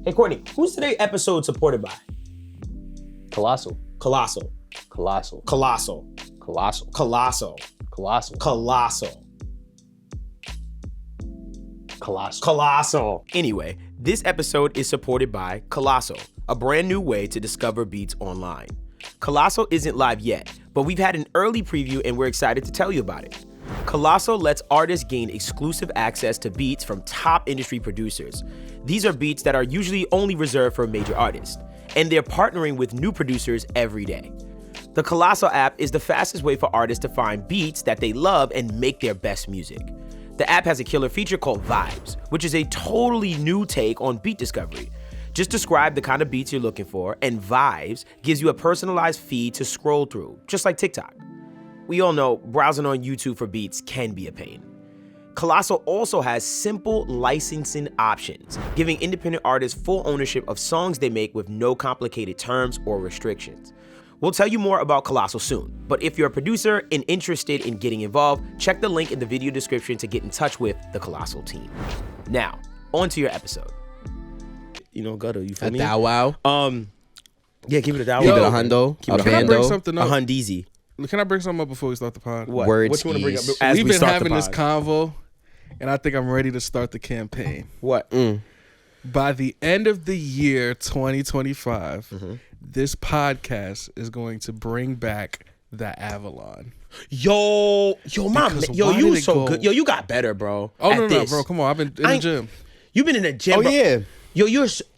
Hey, Courtney, who's today's episode supported by? Colossal. Colossal. Colossal. Colossal. Colossal. Colossal. Colossal. Colossal. Colossal. Colossal. Anyway, this episode is supported by Colossal, a brand new way to discover beats online. Colossal isn't live yet, but we've had an early preview and we're excited to tell you about it. Colossal lets artists gain exclusive access to beats from top industry producers. These are beats that are usually only reserved for major artists, and they're partnering with new producers every day. The Colossal app is the fastest way for artists to find beats that they love and make their best music. The app has a killer feature called Vibes, which is a totally new take on beat discovery. Just describe the kind of beats you're looking for, and Vibes gives you a personalized feed to scroll through, just like TikTok. We all know browsing on YouTube for beats can be a pain. Colossal also has simple licensing options, giving independent artists full ownership of songs they make with no complicated terms or restrictions. We'll tell you more about Colossal soon, but if you're a producer and interested in getting involved, check the link in the video description to get in touch with the Colossal team. Now, on to your episode. You know, Gutter, you feel me? A Thou Wow. Yeah, keep it a Thou Keep Wow. it a hundo. Keep it A a Can I bring bando. something A up? Hundeezy. Can I bring something up before we start the pod? What? Word What you want to bring up skis. as We've we been start having the this pod? convo, and I think I'm ready to start the campaign. What? By the end of the year 2025, Mm-hmm. this podcast is going to bring back the Avalon. Yo, my Because man, yo, why you did it so go- good. Yo, you got better, bro. Oh, at no, this. bro. Come on. I've been in I the ain't- gym. You've been in the gym. Oh, bro. yeah. Yo,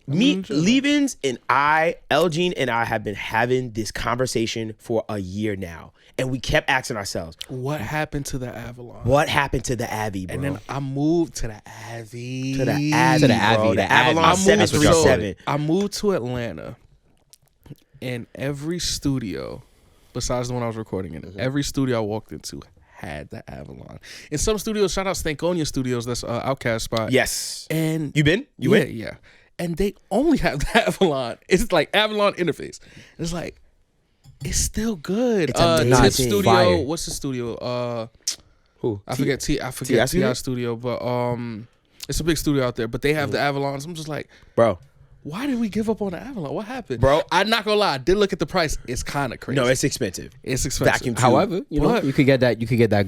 me, in the gym. Levens and Elgene and I have been having this conversation for a year now. And we kept asking ourselves, What happened to the Avalon? what happened to the Abbey, bro? And then I moved to the Avi. to the Abbey, To the bro. Abbey, The the Avalon Abbey. That's what y'all call 737. it. I moved to Atlanta, and every studio, besides the one I was recording in, every studio I walked into had the Avalon. In some studios, shout out Stankonia Studios, that's Outcast spot. Yes. And You been? You yeah, went? yeah. And they only have the Avalon. It's like Avalon interface. It's like, it's still good. It's Tip amazing. Studio. Fire. What's the studio? Who? I forget TI T.I. Studio, but it's a big studio out there. But they have the Avalons. I'm just like, Bro. why did we give up on the Avalon? What happened? Bro. I'm not gonna lie. I did look at the price. It's kind of crazy. No, it's expensive. it's expensive. Vacuum tube. However, you know, But- you could get that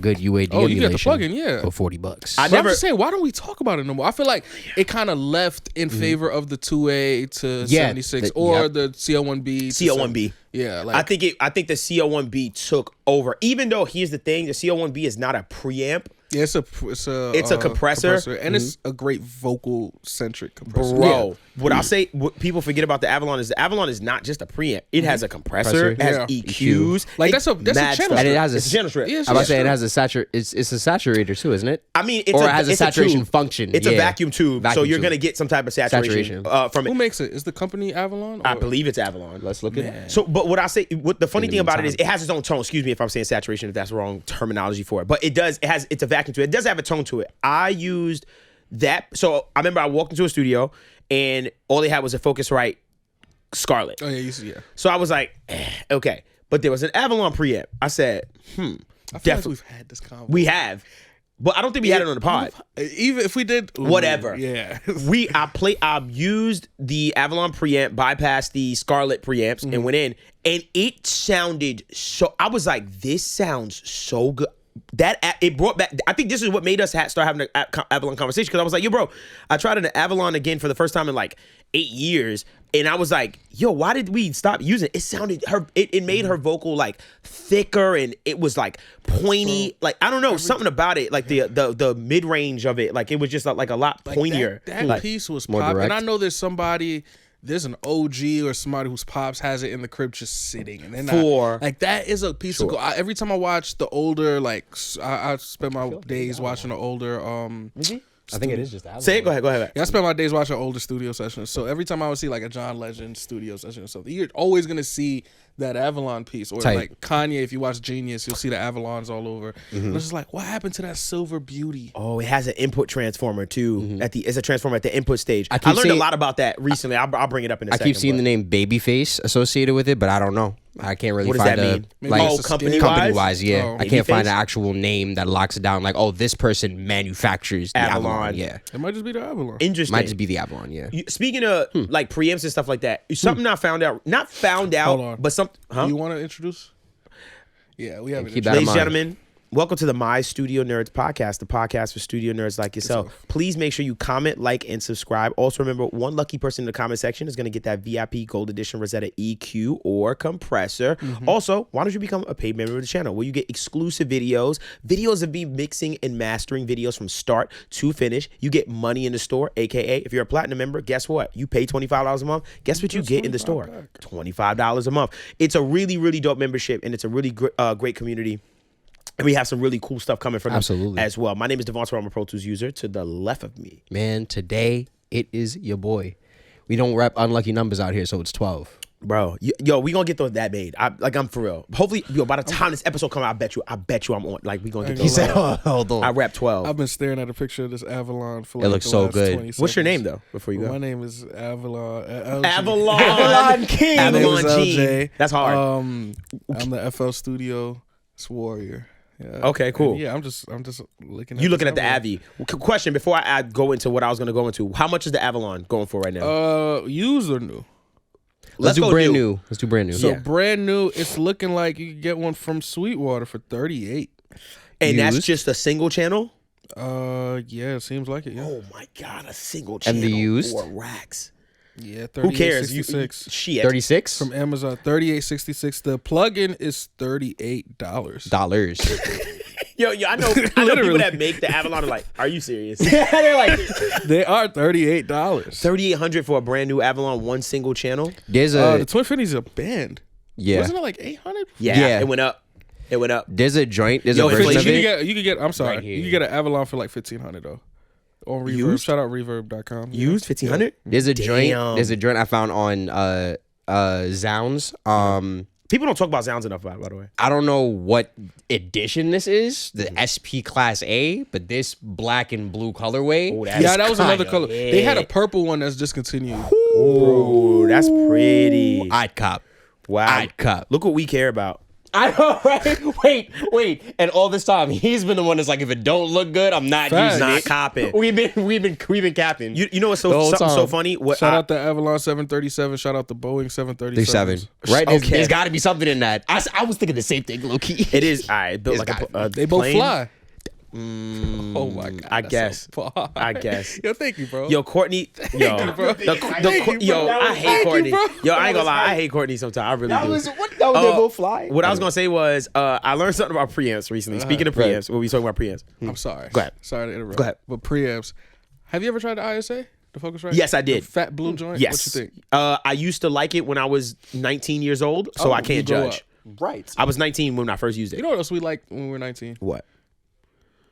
good UAD Oh, you get the emulation plugin, yeah. for $40. I But I'm never. just saying, why don't we talk about it no more? I feel like it kind of left in favor of the 2A to Yeah, 76 the- or yep. the CO1B. to CO1B. Yeah, like I think the CO1B took over. Even though here's the thing, the CO1B is not a preamp. yeah, it's a compressor. and it's a great vocal centric compressor. Bro, what I'll say, what people forget about the Avalon is not just a preamp. It has a compressor, it has Yeah. EQs. Like, it's that's a mad channel stuff. strip. And it has It's a channel strip. Yeah, I'm about to say Yeah, it has a it's a saturator too, isn't it? I mean, Or it has a it's saturation tube. function. It's a Yeah. vacuum tube, so Vacuum you're tube. gonna get some type of saturation, from Who it. makes it? Is the company Avalon? I or- believe it's Avalon. Let's look at it. So, but what I say, what the funny In the thing about it is, meantime. it has its own tone. Excuse me if I'm saying saturation, if that's the wrong terminology for it. But it does. It's a vacuum tube. It does have a tone to it. I used that. So I remember I walked into a studio and all they had was a Focusrite Scarlett. Oh yeah, you see, yeah. So I was like, okay. But there was an Avalon preamp. I said, I feel like Definitely. we've had this convo. we have, but I don't think we had it on the pod. Even if we did, ooh, Whatever. Yeah. I used the Avalon preamp, bypassed the Scarlett preamps, and went in, and it sounded so. I was like, this sounds so good. It brought back. I think this is what made us start having an Avalon conversation, because I was like, yo, bro, I tried an Avalon again for the first time in like 8 years, and I was like, yo, why did we stop using it? It sounded it made her vocal like thicker, and it was like pointy. Like, I don't know, something about it, like the mid range of it, like it was just like a lot Like, pointier. That Like, piece was more pop, and direct. I know there's an OG or somebody whose pops has it in the crib just sitting, and then like that is a piece of gold. Every time I watch the older, like I spend my days watching the older. I think it is just Avalon. say it. Go ahead. Yeah, I spend my days watching older studio sessions. So every time I would see like a John Legend studio session or something, you're always gonna see that Avalon piece. Or Tight. like Kanye, if you watch Genius, you'll see the Avalons all over. And it's just like, what happened to that silver beauty? Oh, it has an input transformer too. It's a transformer at the input stage. I keep learned a seeing- lot about that recently. I'll bring it up in a I second. keep seeing the name Babyface associated with it, but I don't know. I can't really What does find that a mean? Maybe like it's a company-wise? company-wise. Yeah, Oh. I can't find Babyface? an actual name that locks it down. Like, oh, this person manufactures the Avalon. Avalon. Yeah, It might just be the Avalon. Interesting. might just be the Avalon. Yeah. Speaking of like preamps and stuff like that, something I found out, not found Hold out, on. but something. Huh? You want to introduce? Yeah, we have it. keep that in Ladies and mind. gentlemen, welcome to the My Studio Nerds podcast, the podcast for studio nerds like yourself. Please make sure you comment, like, and subscribe. Also, remember, one lucky person in the comment section is going to get that VIP Gold Edition Rosetta EQ or compressor. Also, why don't you become a paid member of the channel where you get exclusive videos of me mixing and mastering videos from start to finish. You get money in the store, aka if you're a platinum member, guess what? You pay $25 a month. Guess what you get in the store? $25 a month. It's a really, really dope membership, and it's a really great community. And we have some really cool stuff coming from them Absolutely. as well. My name is Devvon Terrell. I'm a Pro Tools user. To the left of me, Man, today it is your boy. We don't rap unlucky numbers out here, so it's 12. bro. Yo, we gonna get that made. I'm for real. Hopefully, yo, by the time this episode comes out, I bet you I'm on. Like, we gonna get He those. said, Hold on. I rap 12. I've been staring at a picture of this Avalon for It like looks the so last good. 20 What's your name seconds. though? Before you go, My name is Avalon. LG. Avalon King. My name is Avalon G. LJ. That's hard. I'm the FL Studio Warrior. Yeah. Okay, cool. And yeah, I'm just looking. At You looking this at the Avalon. Avi? Question before I go into what I was gonna go into. How much is the Avalon going for right now? Used or new? Let's do go brand new. Let's do brand new. So Yeah. brand new, it's looking like you can get one from Sweetwater for 38. And that's used? just a single channel. Yeah, it seems like it. Yeah, Oh my god, a single And channel. the used? 4 racks. yeah. Who cares? 38.66 Shit. 36 from Amazon. 38.66. The plug-in is $38. dollars. Yo, I know people Literally. that make the Avalon are like, are you serious? They're like, They are $38. $3,800 for a brand new Avalon, one single channel. there's The a Twin Finity's a band. yeah. Wasn't it like 800? Yeah, it went up. It went up. There's a joint. There's Yo, a version inflation, of You it. could get. You could get. I'm sorry. Right here. You could get an Avalon for like $1,500 though. On Reverb. Used? Shout out Reverb.com. Used 1,500. There's a Damn. joint. There's a joint I found on Zounds. People don't talk about sounds enough, by the way. I don't know what edition this is, the SP Class A, but this black and blue colorway. Oh, that's Yeah, that was another kinda color. They had a lit. purple one that's discontinued. Ooh, that's pretty. I'd cop. Wow. I'd cop. Look what we care about. I know, right? Wait. And all this time, he's been the one that's like, if it don't look good, I'm not Facts. using Not it. copping. We've been capping. You know what's The whole something so time. funny? What Shout out the Avalon 737. Shout out the Boeing 737. 37. Right? There's, Okay. there's got to be something in that. I was thinking the same thing, low key. It is. I built It's like got- a They both plane. fly. Oh my god. I that's guess. so far. I guess. Yo, thank you, bro. Yo, Courtney. Yo, bro. yo, I hate Thank you, Courtney. bro. Yo, I ain't gonna lie. I hate Courtney sometimes. I really do. That was they both fly. What I was gonna say was, I learned something about preamps recently. Speaking of Right. preamps, when we talking about preamps. I'm sorry. Go ahead. Sorry to interrupt. Go ahead. But preamps. Have you ever tried the ISA? The Focusrite? Yes, I did. The fat blue joint? Yes. What you think? I used to like it when I was 19 years old, so Oh, I can't you grew judge. up. Right. I was 19 when I first used it. You know what else we liked when we were 19? What?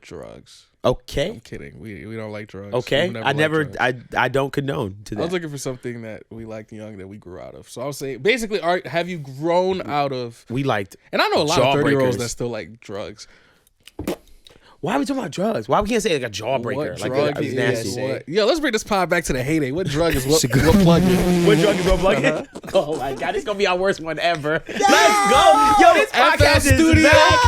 Drugs. Okay. I'm kidding. We don't like drugs. Okay. We've I never. liked drugs. I don't condone to I was that. looking for something that we liked young that we grew out of. So I was saying, basically, have you grown out of? We liked. And I know a lot of 30-year-olds Jawbreakers. that still like drugs. Why are we talking about drugs? Why we can't say like a jawbreaker? What Like drug that was is nasty. what? Yo, let's bring this pod back to the heyday. What drug is what plug-in? What drug is what plug in? Oh my god, this gonna be our worst one ever. Let's go. Yo, this podcast is Studio. back.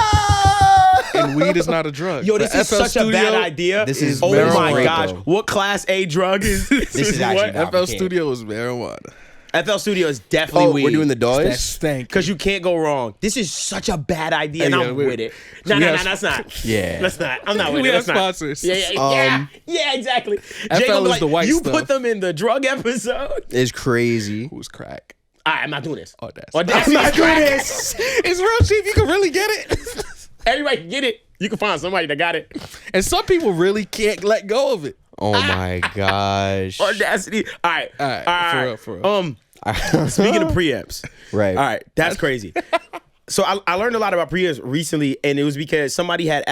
And weed is not a drug. Yo, this The is FL such a bad Studio- idea. This is oh marijuana. my Great, gosh. though. What class A drug is this? This is actually what? not- FL can't. Studio is marijuana. FL Studio is definitely Oh, weed. we're doing the That doors? stank. Because you can't go wrong. This is such a bad idea, and Yeah, I'm we- with it. we No, have- that's not. Yeah. Let's not. I'm not with We it. have Let's not. sponsors. Yeah, exactly. Jay gonna be is like, the white you stuff. put them in the drug episode. It's crazy. Who's crack? All right, I'm not doing this. Audacity. I'm not doing this. It's real cheap. You can really get it. Everybody can get it. You can find somebody that got it. And some people really can't let go of it. Oh my gosh. Audacity. All right. All right, for real. Speaking of preamps. Right. All right. That's crazy. So I learned a lot about preamps recently, and it was because somebody had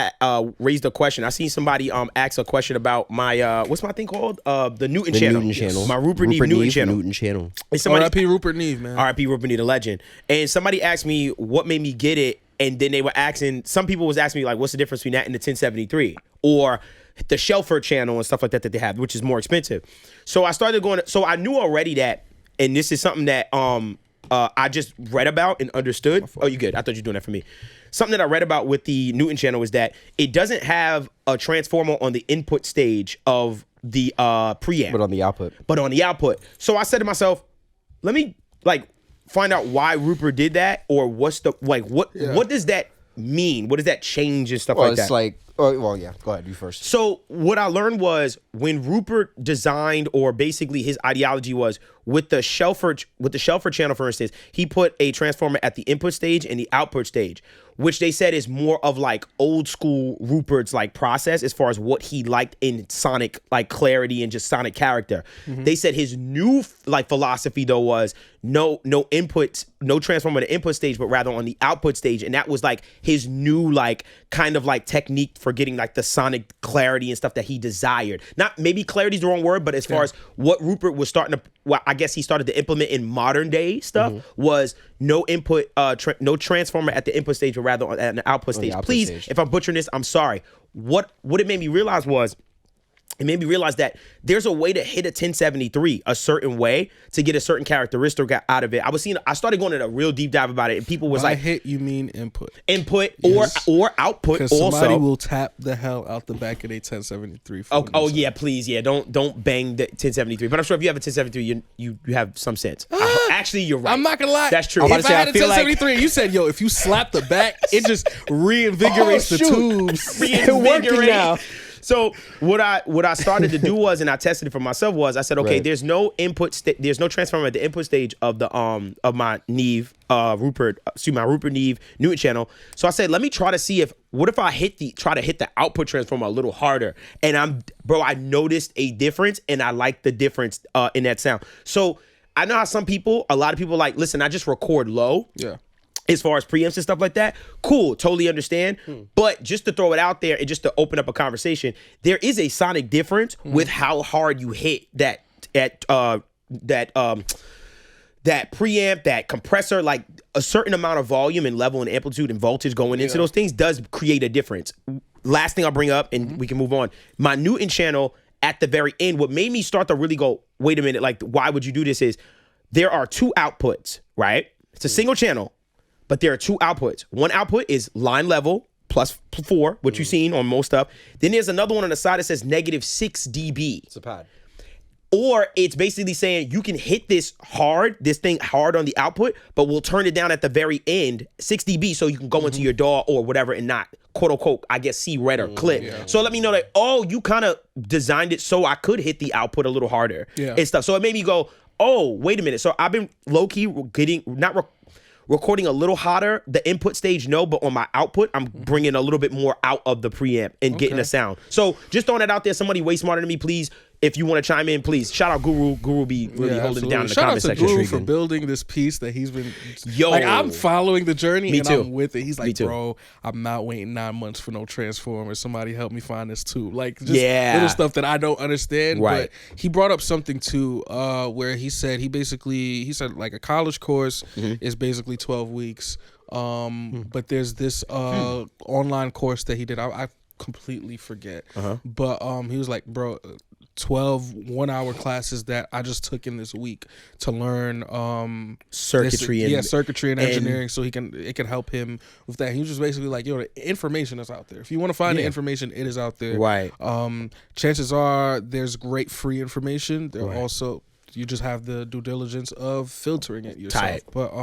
raised a question. I seen somebody ask a question about my what's my thing called? The Newton The channel. Newton channel. My Rupert Neve Newton channel. Newton channel. And somebody R.I.P. Rupert Neve, man. R.I.P. Rupert Neve, the legend. And somebody asked me what made me get it, and then they were asking. Some people was asking me like, what's the difference between that and the 1073 or the Shelfer channel and stuff like that they have, which is more expensive. So I started going. So I knew already that, and this is something that I just read about and understood. Oh, you good? I thought you were doing that for me. Something that I read about with the Newton channel is that it doesn't have a transformer on the input stage of the preamp, But on the output. So I said to myself, let me find out why Rupert did that, or what's the what does that mean? What does that change and stuff Well, like that? it's like, well, yeah. Go ahead, you first. So what I learned was when Rupert designed, or basically his ideology was with the Shelfer channel, for instance, he put a transformer at the input stage and the output stage, which they said is more of like old school Rupert's like process as far as what he liked in sonic like clarity and just sonic character. They said his new like philosophy though was no input, no transformer to input stage, but rather on the output stage, and that was like his new like kind of like technique for getting like the sonic clarity and stuff that he desired. Not maybe clarity is the wrong word, but as far as what Rupert was starting to, well, I guess he started to implement in modern day stuff was no input, no transformer at the input stage, but rather at an output stage. Please, if I'm butchering this, I'm sorry. What it made me realize was, it made me realize that there's a way to hit a 1073 a certain way to get a certain characteristic out of it. I started going in a real deep dive about it, and people was By like, hit, you mean input. Yes. or output Because also. somebody will tap the hell out the back of a 1073. Oh yeah, please, yeah. Don't bang the 1073. But I'm sure if you have a 1073, you have some sense. Actually, you're right. I'm not gonna lie. That's true. If I'm about to I say, had I a feel like- 1073 and you said, yo, if you slap the back, it just reinvigorates the tubes. Working now. So what I started to do was, and I tested it for myself, was I said, okay, Right. there's no there's no transformer at the input stage of the of my Neve Rupert Neve Newton channel. So I said, let me try to see what if I try to hit the output transformer a little harder, and I noticed a difference, and I like the difference in that sound. So I know how a lot of people like, listen, I just record low. Yeah. As far as preamps and stuff like that, cool, totally understand. But just to throw it out there and just to open up a conversation, there is a sonic difference with how hard you hit that preamp, that compressor, like a certain amount of volume and level and amplitude and voltage going into those things does create a difference. Last thing I'll bring up, and we can move on. My Newton channel at the very end, what made me start to really go, wait a minute, like why would you do this is there are two outputs, right? It's a single channel. But there are two outputs. One output is line level plus 4, which you've seen on most stuff. Then there's another one on the side that says -6 dB. It's a pad. Or it's basically saying you can hit this thing hard on the output, but we'll turn it down at the very end, 6 dB, so you can go into your DAW or whatever and not, quote unquote, I guess, see red or clip. Yeah. So let me know that, you kind of designed it so I could hit the output a little harder and stuff. So it made me go, oh, wait a minute. So I've been low-key recording a little hotter, the input stage, no, but on my output, I'm bringing a little bit more out of the preamp and getting a sound. So just throwing that out there, somebody way smarter than me, please, if you want to chime in, please. Shout out Guru. Guru be really holding it down in the comment section. Shout out to Guru for building this piece that he's been... I'm following the journey I'm with it. He's like, bro, I'm not waiting 9 months for no transformer. Somebody help me find this too. Like, just little stuff that I don't understand. Right. But he brought up something too, where he said like a college course is basically 12 weeks. But there's this online course that he did. I completely forget. But he was like, bro, 12 1-hour classes that I just took in this week to learn circuitry circuitry and engineering, so it can help him with that. He was just basically like, the information is out there. If you want to find the information, it is out there. Right. Chances are there's great free information. There also, you just have the due diligence of filtering it yourself. Tight. But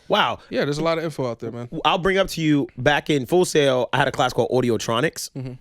wow. Yeah, there's a lot of info out there, man. I'll bring up to you, back in Full Sail, I had a class called Audiotronics,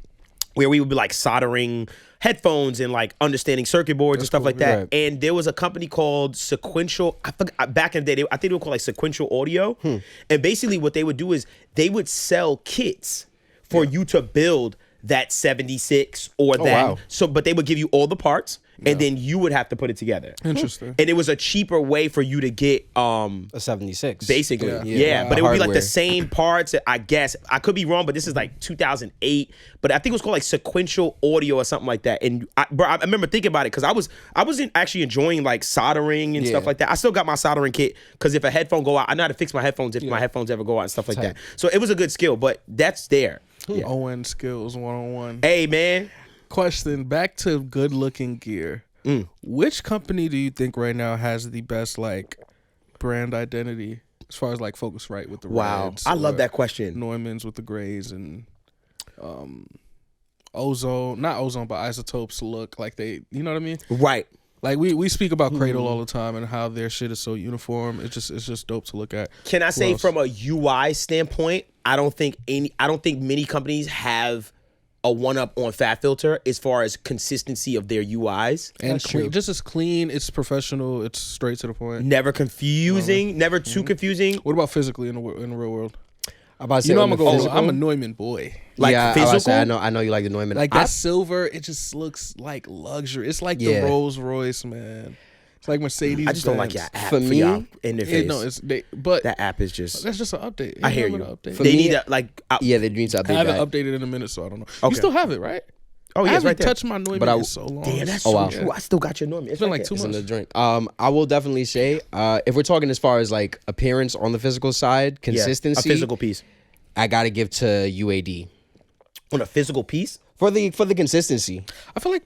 where we would be like soldering headphones and like understanding circuit boards and stuff like that. Right. And there was a company called Sequential, back in the day, I think they were called like Sequential Audio. And basically what they would do is they would sell kits for you to build that 76 or that. Wow. So, but they would give you all the parts. And then you would have to put it together. Interesting. And it was a cheaper way for you to get a 76. Basically. Yeah. But it would be like the same parts, I guess. I could be wrong, but this is like 2008. But I think it was called like Sequential Audio or something like that. And I remember thinking about it because I wasn't actually enjoying like soldering and stuff like that. I still got my soldering kit because if a headphone go out, I know how to fix my headphones if my headphones ever go out and stuff like that. So it was a good skill, but that's there. ON skills 101. Hey, man. Question, back to good looking gear. Which company do you think right now has the best like brand identity as far as like Focusrite with the Wow. reds. I love or that question. Neumann's with the grays and ozone, not ozone, but isotopes look like they, you know what I mean? Right. Like we speak about Cradle all the time and how their shit is so uniform. It's just dope to look at. Can I Who say else? from a UI standpoint, I don't think many companies have a one-up on Fat Filter as far as consistency of their UIs. And clean, just as clean, it's professional, it's straight to the point. Never confusing, never too confusing. What about physically in the real world? I'm about to say You know, on the physical- I'm a Neumann boy. Like yeah, I was about to physical. say, I know you like the Neumann. Like that silver, it just looks like luxury. It's like Yeah. the Rolls Royce, man. It's like Mercedes. I just don't like your Benz. app For for me, y'all interface. No, it's but that app is just. that's just an update. I hear Ain't you. nothing to update. For They me- need to like. yeah, they need to I update haven't that. updated in a minute, so I don't know. Okay. You still have it, right? Oh I yeah, it's haven't right there. touched my Neumann But I- in so long. Damn, that's Oh, so wow. true. I still got your Norman. It's been right like there. 2 in the months. drink. I will definitely say, if we're talking as far as like appearance on the physical side, Yeah, consistency, a physical piece. I gotta give to UAD On a physical piece. for the consistency. I feel like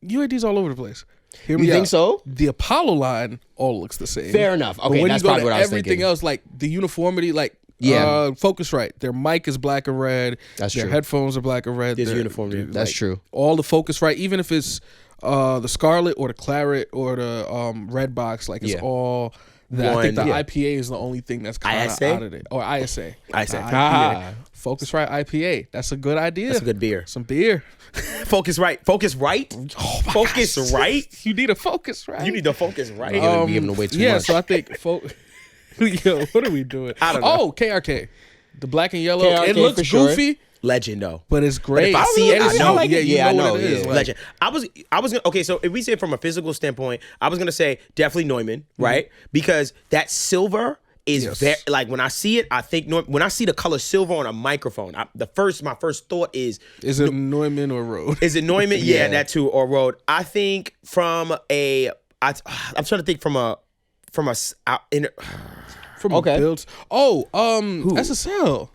UAD's all over the place. Hear You me think out. so? The Apollo line all looks the same. Fair enough. But Okay, when that's you go probably to what I was everything thinking. else, like the uniformity, like Yeah. Focusrite, their mic is black and red. That's their true. headphones are black and red. There's Their- uniformity. like, That's true. All the Focusrite, even if it's the Scarlet or the Claret or the Red Box, like it's Yeah. all that. I think One. the Yeah. IPA is the only thing that's kind of ISA? out of it. Or ISA. ISA. The Ah. Focusrite IPA. That's a good idea. That's a good beer. Some beer. Focus right. Focus right. Focus right. You need a Focusrite. You need to focus right. You're giving away too yeah, much. so I think, yo, what are we doing? I don't know. Oh, KRK, the black and yellow. KRK it looks for sure. goofy, Legend though. but it's great. if I see it, And I know. like it. you Yeah, I know, what it is. yeah. Like, Legend. I was gonna okay. So if we say from a physical standpoint, I was gonna say definitely Neumann, right? Because that silver is Yes. very like when I see it, I think when I see the color silver on a microphone, my first thought is Is it Neumann or Rode? is it Neumann? Yeah, Yeah. that too, or Rode. I think I'm trying to think from a From Okay. builds. Oh, SSL.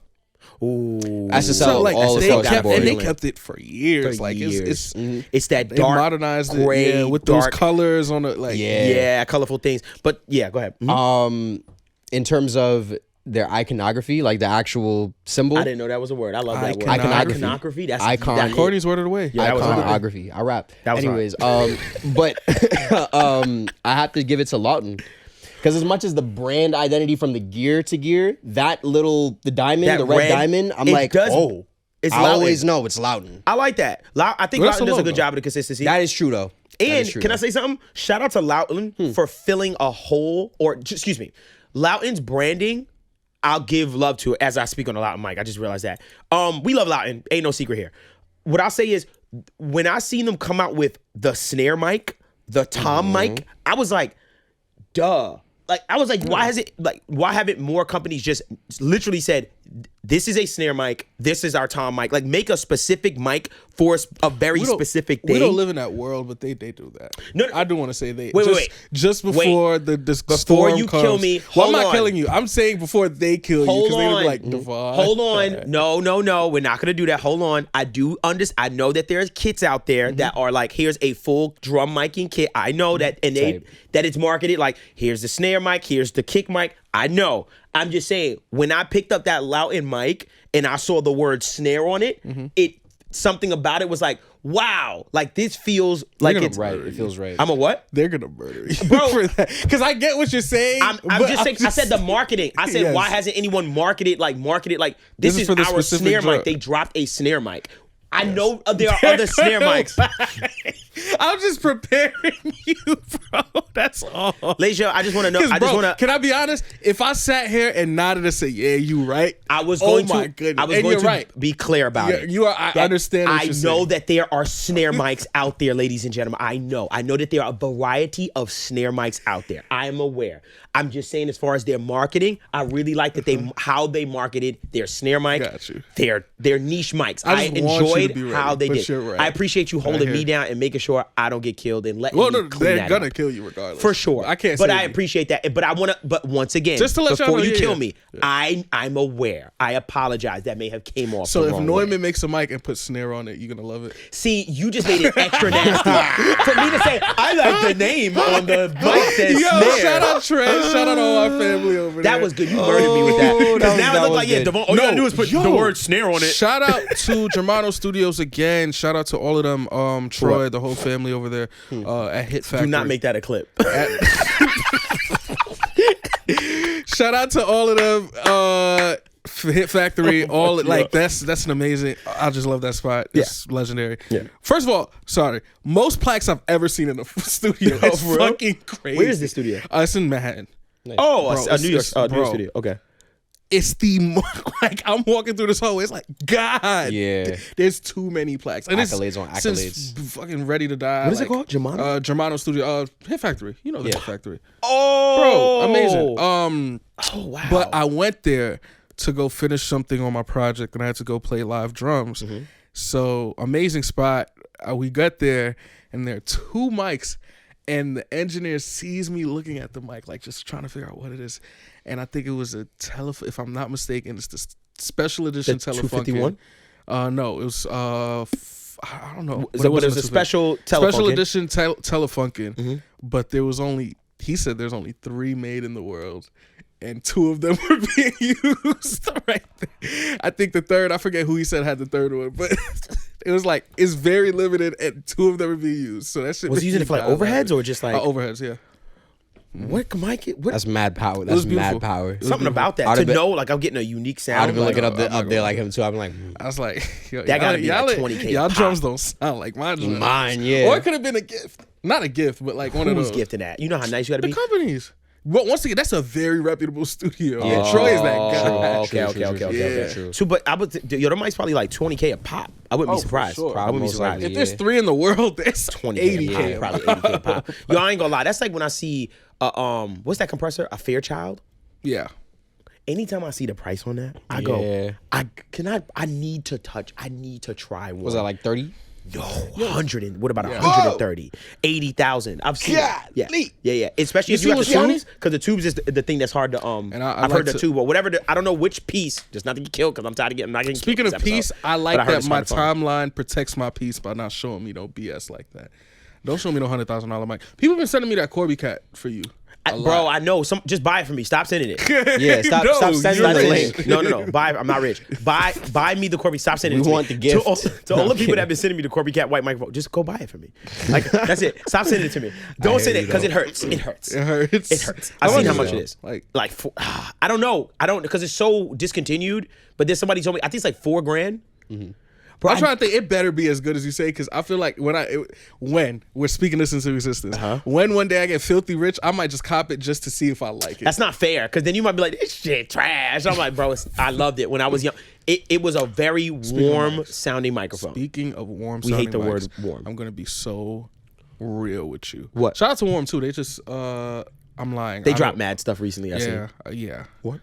ooh. SSL, So like all they across the kept board. and they kept it for years. For like years. it's It's that they dark, modernized gray, it, yeah, with dark, those colors on it. Like Yeah. yeah, colorful things. But yeah, go ahead. Mhm. In terms of their iconography, like the actual symbol, I didn't know that was a word. I love that word. Iconography. Iconography. That's Icon. that hit. Courtney's word of the way. Yeah, that was hard. iconography. I rap. That was Anyways, but I have to give it to Lawton. Because as much as the brand identity from the gear to gear, the diamond, That the red red, diamond, I'm it like, does- oh, it's I Lawton. always know it's Lawton. I like that. I think Well, that's Loughton the does a good logo. job of the consistency. That is true, though. That And is true, can I though. say something? Shout out to Loughton for filling a hole, or excuse me, Loughton's branding. I'll give love to it as I speak on the Loughton mic. I just realized that. We love Loughton. Ain't no secret here. What I'll say is, when I seen them come out with the snare mic, the tom mic, I was like, duh. Like I was like, why haven't more companies just literally said, this is a snare mic, this is our tom mic. Like make a specific mic for a very We don't- specific thing. We don't live in that world, but they do that. No, I do want to say they. Wait. Just before the Before storm you comes, kill me, Well, hold I'm not on. killing you. I'm saying before they kill you Hold because they would on. be like Devvon. Hold on. No. We're not gonna do that. Hold on. I do understand. I know that there's kits out there that are like, here's a full drum micing kit. I know that, and that it's marketed like, here's the snare mic, here's the kick mic. I know. I'm just saying, when I picked up that Loughton mic and I saw the word snare on it, something about it was like, wow, like this feels like gonna it's Right, it feels right. I'm a what? They're gonna murder you, Bro. for that. Because I get what you're saying. I'm but just saying. I said the marketing. I said, Yes. why hasn't anyone marketed like this is is for the our specific snare drum. mic. They dropped a snare mic. I know there are other snare mics. I'm just preparing you, bro. That's all. Leisure, I just want to know. 'Cause, I just bro, want to. can I be honest? If I sat here and nodded and said, "Yeah, you right," I was oh going my to. goodness. I was And going you're to right. be clear about Yeah, it. you are. I That understand. What I you're know saying. that there are snare mics out there, ladies and gentlemen. I know. I know that there are a variety of snare mics out there. I am aware. I'm just saying, as far as their marketing, I really like that how they marketed their snare mic. Got you. Their niche mics. I I just want enjoy played be ready, how they but did. you're right. I appreciate you holding I me hear down and making sure I don't get killed and letting Well, me no, clean they're that gonna up. kill you regardless. For sure. I can't But save I you. appreciate that. But I want to, but once again, Just to let y'all before know, you yeah, kill yeah. me, I'm aware. I apologize. That may have came off So the if wrong Neumann way. makes a mic and puts snare on it, you're gonna love it. See, you just made it extra nasty. For me to say, I like the name on the mic that Yo, snare. shout out Trey, shout out all our family over there. That was good. You murdered me with that. Oh, Because that now was it looked like, yeah, good. Devvon, all you gotta do is put the word snare on it. Shout out to Germano Studios again. Shout out to all of them, Troy, What? the whole family over there at Hit Factory. Do not make that a clip. Shout out to all of them, Hit Factory. All like that's an amazing. I just love that spot. It's legendary. Yeah. First of all, sorry. Most plaques I've ever seen in a studio. It's for real? fucking crazy. Where is this studio? It's in Manhattan. Oh, Bro, a New York bro. studio. Okay. It's like I'm walking through this hallway. It's like God. Yeah. There's too many plaques. And Accolades on since accolades. fucking Ready to Die. What is it called? Germano? Germano Studio. Hit Factory. You know the Hit Factory. Oh, Bro, amazing. Oh wow. But I went there to go finish something on my project, and I had to go play live drums. So amazing spot. We got there, and there are two mics, and the engineer sees me looking at the mic, like just trying to figure out what it is. And I think it was a if I'm not mistaken, it's the special edition The Telefunken. 251? No, it was I don't know. But it was a special special Telefunken? edition Telefunken, but there was only, he said there's only 3 made in the world, and 2 of them were being used right there. I think the third, I forget who he said had the third one, but it was like, it's very limited, and 2 of them are being used. So that shit Was he using it for like overheads or just like overheads? Yeah. what mic? What That's mad power. was That's beautiful. mad power. something about that I'd to have been- know like I'm getting a unique I'd sound. have been like, looking I'm up there like him too. I'm like, I was like, yo, That gotta be like y'all 20K Y'all pop. drums don't sound like my drums. mine, yeah. Or it could have been a gift. Not a gift, but like one of who's those. gifting that? You know how nice you gotta The be. companies. But once again, that's a very reputable studio. Yeah, Troy is that Oh, guy. okay. True. So, but I would, yo, the mic's probably like 20K a pop. I wouldn't be for surprised. sure. I wouldn't be Most surprised. likely, If there's 3 in the world, there's 20K 80K. a pop, probably 80K a pop. Yo, I ain't gonna lie. That's like when I see, what's that compressor? A Fairchild. Yeah. Anytime I see the price on that, I Yeah. go, I need to try one. Was that like 30? No, 100 and what about 130, 80,000? I've seen it. Yeah. Especially if see you got the what's funny? tubes, because the tubes is the thing that's hard to And I I've like heard the to- tube or whatever. I don't know which piece. Just not to get killed because I'm tired of getting. I'm not getting. Speaking killed of this peace, episode. I like But heard that it's my hard to find. timeline protects my peace by not showing me no BS like that. Don't show me no $100,000 mic. People been sending me that Corby Cat for you. Bro, I know. Just buy it for me. Stop sending it. Yeah, stop No, sending you're the rich. link. No. I'm not rich. Buy me the Corby. Stop sending it. We to want me. the gift. To all the people that have been sending me the Corby Cat white microphone, just go buy it for me. Like that's it. Stop sending it to me. Don't send it because it hurts. It hurts. It hurts. It hurts. I've seen how much it is. Like, I don't know. Because it's so discontinued. But then somebody told me I think it's like $4,000. Bro, I'm trying to think. It better be as good as you say, because I feel like when we're speaking this into existence, when one day I get filthy rich, I might just cop it just to see if I like it. That's not fair, because then you might be like, this shit trash. I'm like, bro, I loved it when I was young. It was a very warm sounding microphone. Speaking of warm, We hate sounding the word mics, warm. I'm gonna be so real with you. What? Shout out to Warm too. They just I'm lying. They I dropped don't- mad stuff recently. I Yeah, see. yeah. What?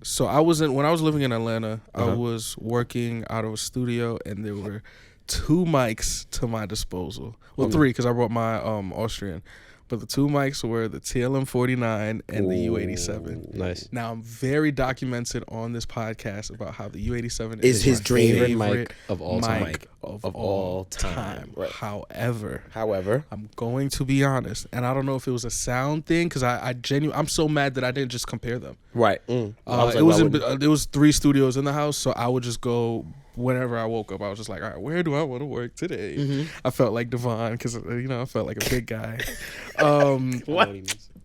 So when I was living in Atlanta, I was working out of a studio, and there were 2 mics to my disposal. Well, 3 because I brought my Austrian, but the 2 mics were the TLM49 and the U87. Nice. Now I'm very documented on this podcast about how the U87 Is his my dream. favorite mic of all time. mic of all time. Right. However, I'm going to be honest, and I don't know if it was a sound thing, because I'm so mad that I didn't just compare them. Right. It was 3 studios in the house, so I would just go whenever I woke up. I was just like, all right, where do I want to work today? I felt like Devvon, because I felt like a big guy. What?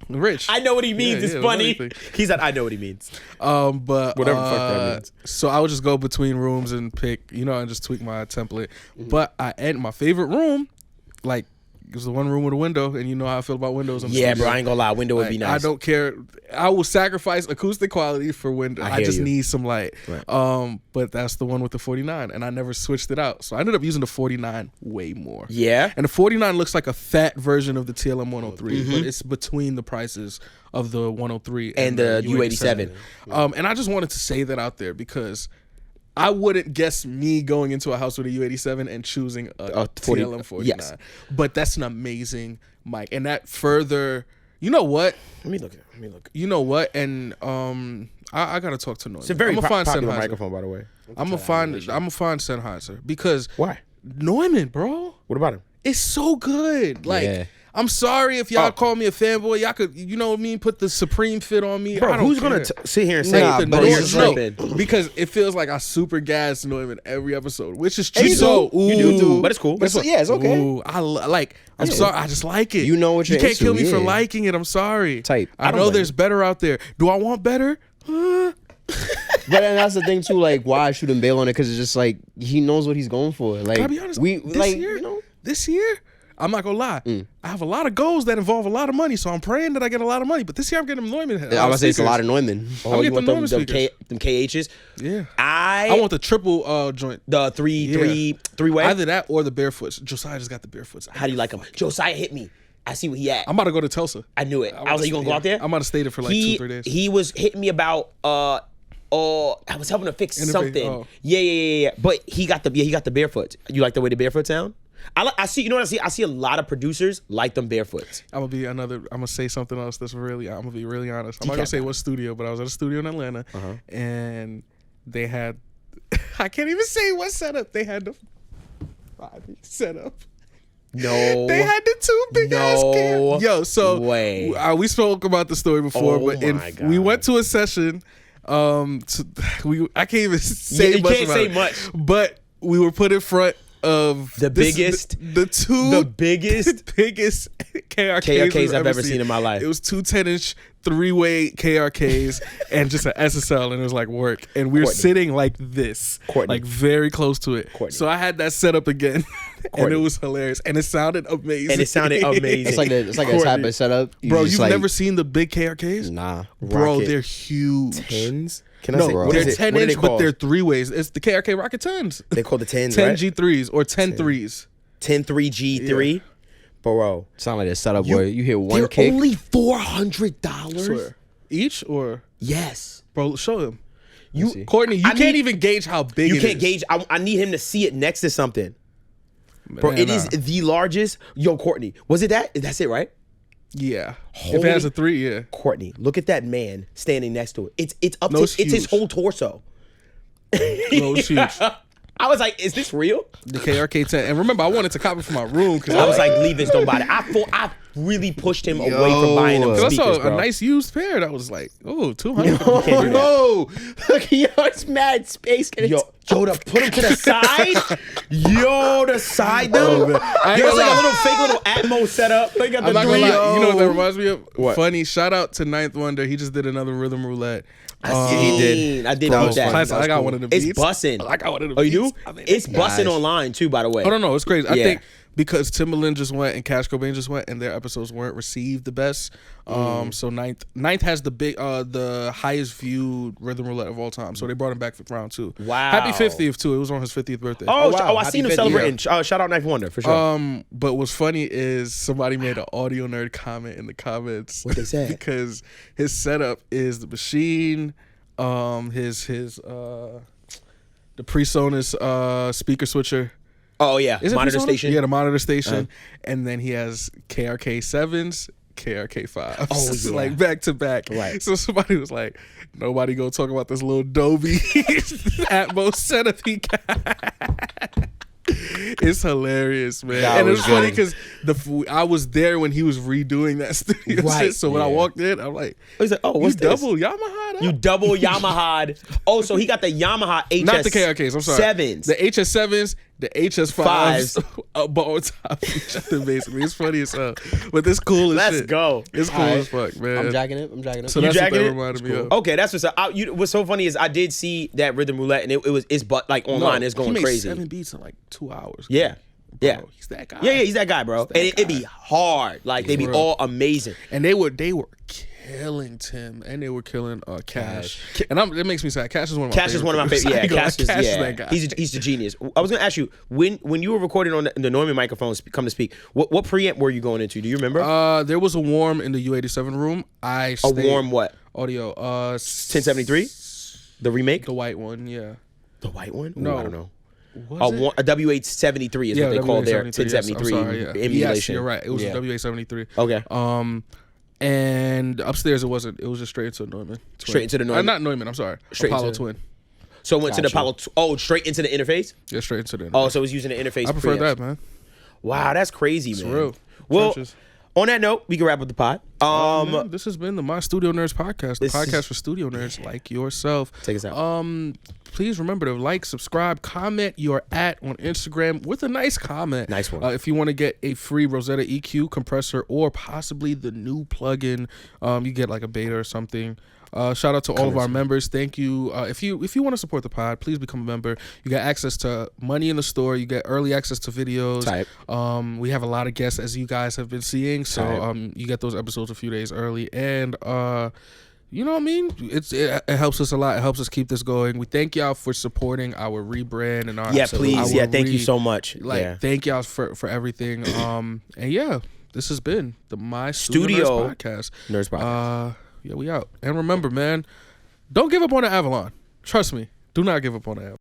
Rich. I know what he means. Yeah, It's the funny. money thing. He said, I know what he means. But Whatever the fuck that means. So I would just go between rooms and pick, and just tweak my template. But my favorite room, like, it was the one room with a window, and you know how I feel about windows. Yeah, bro, I ain't gonna lie. Window would be Like, nice. I don't care. I will sacrifice acoustic quality for window. I hear just you. need some light. Right. But that's the one with the 49, and I never switched it out. So I ended up using the 49 way more. Yeah. And the 49 looks like a fat version of the TLM 103, but it's between the prices of the 103 And the U87. And I just wanted to say that out there, because I wouldn't guess me going into a house with a U87 and choosing a 40, TLM49. yes. But that's an amazing mic. And that further, you know what? Let me look. You know what? And I gotta talk to Neumann. It's a very I'm gonna find popular Sennheiser. microphone, by the way. I'm gonna find Sennheiser because Why? Neumann, bro, What about him? it's so good. Like, Yeah. I'm sorry if y'all call me a fanboy. Y'all could, you know what I mean, put the Supreme fit on me. Bro, I don't who's care. gonna sit here and say Nah, that but you're it's tripping? because it feels like I super gas Neumann every episode, which is true. You do. You do. But it's cool. But yeah, it's okay. Ooh, I'm sorry. I just like it. You know what you you're can't kill into, me for yeah. liking it. I'm sorry. Type. I don't know blame there's better out there. Do I want better? But then that's the thing too. Like, why I shoot him bail on it? Because it's just like he knows what he's going for. Like, Can I be honest? This year, I'm not gonna lie. I have a lot of goals that involve a lot of money, so I'm praying that I get a lot of money. But this year, I'm getting Neumann. I'm gonna say it's a lot of Neumann. Oh, get you the want Neumann them speakers. KHs? Yeah, I I want the triple joint. the three way. Either that or the barefoots. Josiah just got the barefoots. How do you like him? Josiah hit me. I see what he at. I'm about to go to Tulsa. I knew it. I was like, you gonna go out there? I'm about to stay there for like 2-3 days. He was hitting me about I was helping to fix Interface, something. oh. Yeah. But he got the barefoot. You like the way the barefoot sound? I see. You know what I see? I see a lot of producers like them barefoots. I'm gonna say something else that's really. I'm gonna be really honest. I'm not gonna say what studio, but I was at a studio in Atlanta, and they had. I can't even say what setup they had. The 5 setup. No, They had the two big ass cams. Yo, so way. We spoke about the story before, Oh but my God. we went to a session. I can't even say you much can't about say it, much. but we were put in front of The biggest biggest KRKs I've ever seen in my life. It was 2 10-inch 3-way KRKs and just an SSL, and it was like work. And we were Courtney. sitting like this, Courtney. like very close to it. Courtney. So I had that set up again, and Courtney. it was hilarious, and it sounded amazing. And it sounded amazing. It's like a type Courtney. of setup. Bro, just you've like, never seen the big KRKs? Nah. Bro, Rocket they're huge. Tens? Can I No, say? What they're is it? 10 What are inch, they but called? they're 3-ways. It's the KRK Rocket 10s. They call the tens, 10 right? G3s or 10 3s. 10 3G3. Yeah. Bro, sound like a setup where you hear one they're kick. only $400. Swear. Each or? Yes. Bro, show him. see. Courtney, you I can't need- even gauge how big You it can't is. gauge. I need him to see it next to something. Bro, Man, it is nah. the largest. Yo, Courtney, was it that? That's it, right? Yeah. Holy- If it has a 3, yeah. Courtney, look at that man standing next to it. It's up No, to it's it's his huge. whole torso. No, it's huge. I was like, is this real? The KRK 10. And remember, I wanted to copy for my room because I was like, leave this, don't buy it. I really pushed him away from buying them Yo. I speakers, saw bro. a nice used pair that was like, oh, 200. can't do that. No, look, yo, it's mad space. Yo, to put him to the side. Yo, the side though. man. I ain't Yo, it's gonna like a lie. little fake little Atmos setup. They got the I'm not gonna three. lie. You know what that reminds me of? What? Funny. Shout out to Ninth Wonder. He just did another rhythm roulette. He did. I did That know was that. classic. I got one of the beats. It's bussin'. I got one of the Oh, you do? beats. I mean, It's bussin' Gosh. online too, by the way. Oh no, it's crazy. I Yeah. think because Timbaland just went and Cash Cobain just went, and their episodes weren't received the best. So Ninth has the highest viewed rhythm roulette of all time. So they brought him back for round 2. Wow. Happy 50th too. It was on his 50th birthday. Oh, wow. I Happy seen him 50th. celebrating. Shout out Knife Wonder for sure. But what's funny is somebody made an audio nerd comment in the comments. What they said? Because his setup is the machine, his the PreSonus speaker switcher. Oh yeah, Is it monitor PreSonus? station. Yeah, the monitor station, and then he has KRK 7s, KRK 5s. Oh, yeah. Like back to back. Right. So somebody was like, "Nobody go talk about this little Dolby Atmos setup he got." It's hilarious, man. That And it was was funny good. because I was there when he was redoing that studio Right. shit. So when I Yeah. walked in, I'm like, He's like, oh, what's you this? double Yamaha? That? You double Yamaha. Oh, so he got the Yamaha HS. Not the KRKs, I'm sorry. 7s. The HS7s, the HS5s, but on top of each other, basically. It's funny as hell. But it's cool as Let's shit. go. It's cool Alright. as fuck, man. I'm jacking it. I'm jacking it. So You that's what jacking that it? reminded me of. Okay, that's what's up. What's so funny is I did see that rhythm roulette, and it's but like online, it's he going made crazy. 7 beats in like 2 hours. Yeah. Bro, Yeah. he's that guy. Yeah, he's that guy, bro. that And it'd guy. be hard. Like they be real. all amazing. And they were killing Tim, and they were killing Cash. And it makes me sad. Cash is one of my Cash is one of my favorite. Yeah, Cash is that guy. He's the genius. I was gonna ask you when you were recording on the Neumann microphone, come to speak. What preamp were you going into? Do you remember? There was a warm in the U87 room. A warm what? Audio. 1073, the remake. The white one, yeah. The white one? Ooh, No. I don't know. Was it? A WH-73 is what they call their WA-73, 1073 yes, I'm sorry, yeah. emulation. Yes, you're right. It was Yeah. a WA-73. Okay. And upstairs it wasn't. It was just straight into Neumann. Twin. Straight into the Neumann. Not Neumann. I'm sorry. Straight Apollo into- Twin. So it went to the Gotcha. Apollo. Straight into the interface. Yeah, straight into the. Oh, so it was using the interface. I prefer preamps. that, man. Wow, that's crazy, man. real. Well, Trenches. on that note, we can wrap up the pod. Man, this has been the My Studio Nerds podcast, the This podcast is- for studio nerds like yourself. Take us out. Please remember to like, subscribe, comment your @ on Instagram with a nice comment. Nice one. If you want to get a free Rosetta EQ compressor or possibly the new plugin, you get like a beta or something. Shout out to all of our members. Thank you. If you want to support the pod, please become a member. You get access to money in the store. You get early access to videos. Type. We have a lot of guests, as you guys have been seeing. So Type. you get those episodes a few days early, and you know what I mean? It helps us a lot. It helps us keep this going. We thank y'all for supporting our rebrand and our Please. our Yeah, thank you so much. Thank y'all for everything. And yeah, this has been the My Studio Nerds podcast. Nerds podcast. Yeah, we out. And remember, man, don't give up on the Avalon. Trust me, do not give up on the Avalon.